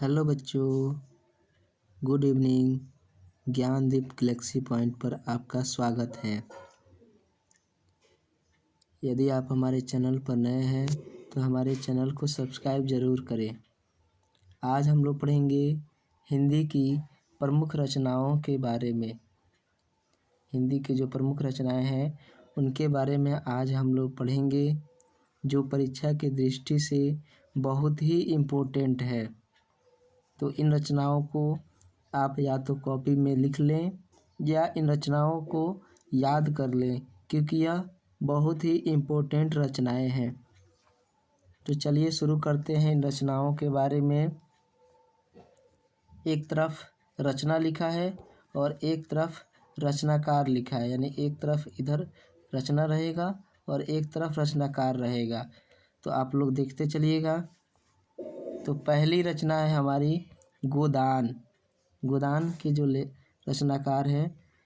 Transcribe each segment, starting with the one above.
Hello बच्चों, good evening. Gyandeep galaxy point पर आपका स्वागत है। यदि आप हमारे चैनल पर नए हैं तो हमारे चैनल को सब्सक्राइब ज़रूर करें। आज हम लोग पढ़ेंगे हिंदी की प्रमुख रचनाओं के बारे में। हिंदी की जो प्रमुख रचनाएं हैं उनके बारे में आज हम लोग पढ़ेंगे, जो परीक्षा की दृष्टि से बहुत ही इम्पोर्टेंट है। तो इन रचनाओं को आप या तो कॉपी में लिख लें या इन रचनाओं को याद कर लें, क्योंकि यह बहुत ही इम्पोर्टेंट रचनाएं हैं। तो चलिए शुरू करते हैं इन रचनाओं के बारे में। एक तरफ रचना लिखा है और एक तरफ रचनाकार लिखा है, यानी एक तरफ इधर रचना रहेगा और एक तरफ रचनाकार रहेगा। तो आप लोग देखते चलिएगा। तो पहली रचना है हमारी गोदान। गोदान के जो रचनाकार हैं,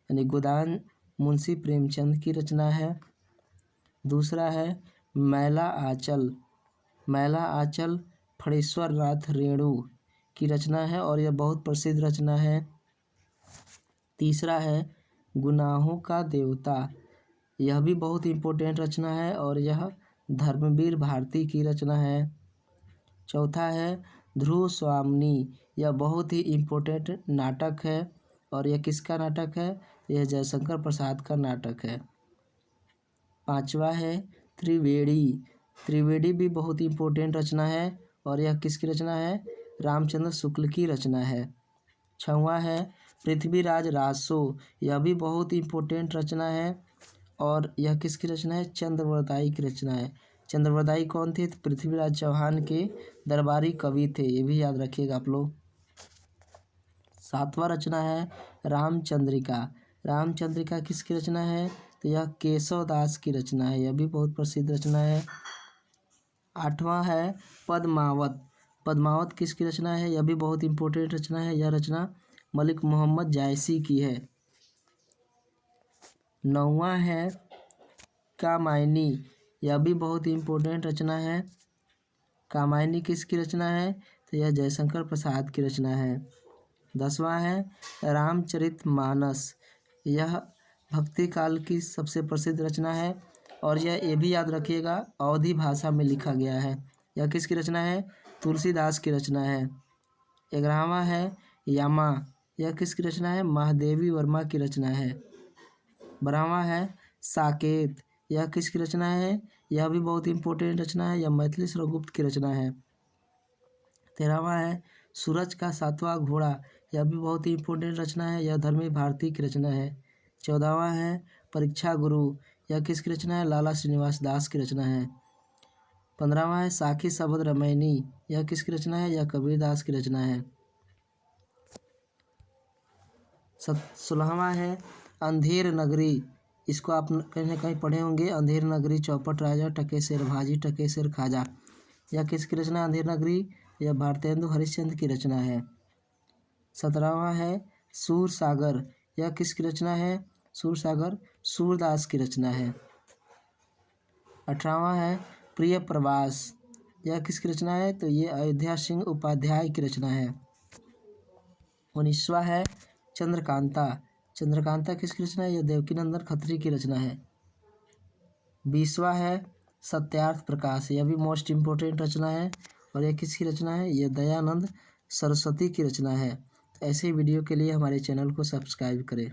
यानी गोदान मुंशी प्रेमचंद की रचना है। दूसरा है मैला आंचल। मैला आंचल फणीश्वर नाथ रेणु की रचना है और यह बहुत प्रसिद्ध रचना है। तीसरा है गुनाहों का देवता। यह भी बहुत इम्पोर्टेंट रचना है और यह धर्मवीर भारती की रचना है। चौथा है ध्रुव स्वामिनी। यह बहुत ही इम्पोर्टेंट नाटक है और यह किसका नाटक है? यह जयशंकर प्रसाद का नाटक है। पांचवा है त्रिवेणी। त्रिवेणी भी बहुत इम्पोर्टेंट रचना है और यह किसकी रचना है? रामचंद्र शुक्ल की रचना है। छठवां है पृथ्वीराज रासो। यह भी बहुत इम्पोर्टेंट रचना है और यह किसकी रचना है? चंद्रवरदाई की रचना है। चंद्रवरदाई कौन थे? तो पृथ्वीराज चौहान के दरबारी कवि थे, ये भी याद रखिएगा आप लोग। सातवां रचना है रामचंद्रिका। रामचंद्रिका किसकी रचना है? तो यह केशव दास की रचना है, यह भी बहुत प्रसिद्ध रचना है। आठवां है पद्मावत। पद्मावत किसकी रचना है? यह भी बहुत इम्पोर्टेंट रचना है, यह रचना मलिक मोहम्मद जायसी की है। नौवां है कामायनी। यह भी बहुत इम्पोर्टेंट रचना है। कामायनी किसकी रचना है? तो यह जयशंकर प्रसाद की रचना है। 10वां है रामचरितमानस। यह भक्ति काल की सबसे प्रसिद्ध रचना है और ये भी याद रखिएगा, अवधी भाषा में लिखा गया है। यह किसकी रचना है? तुलसीदास की रचना है। 11वां है यमा। यह किसकी रचना है? महादेवी वर्मा की रचना है। 12वां है साकेत। यह किसकी रचना है? यह भी बहुत इम्पोर्टेंट रचना है, यह मैथिली गुप्त की रचना है। 13वां है सूरज का सातवां घोड़ा। यह भी बहुत ही इम्पोर्टेंट रचना है, यह धर्मवीर भारती की रचना है। 14वां है परीक्षा गुरु। यह किसकी रचना है? लाला श्रीनिवास दास की रचना है। 15वां है साखी शबद रामायणी। यह किसकी रचना है? यह कबीर दास की रचना है। 16वां है अंधेर नगरी। इसको आप कहीं ना कहीं पढ़े होंगे। अंधेर नगरी चौपट राजा टके शेर भाजी टके शेर खाजा। यह किसकी रचना है? अंधेर नगरी, यह भारतेंदु हरिश्चंद्र की रचना है। 17वां है सूर सागर। यह किसकी रचना है? सूर सागर सूरदास की रचना है। 18वां है प्रिय प्रवास। यह किसकी रचना है? तो ये अयोध्या सिंह उपाध्याय की रचना है। 19वां है चंद्रकांता। चंद्रकांता किसकी रचना है? यह देवकीनंदन खत्री की रचना है। 20वां है सत्यार्थ प्रकाश। यह भी मोस्ट इम्पोर्टेंट रचना है और यह किसकी रचना है? यह दयानंद सरस्वती की रचना है। ऐसे वीडियो के लिए हमारे चैनल को सब्सक्राइब करें।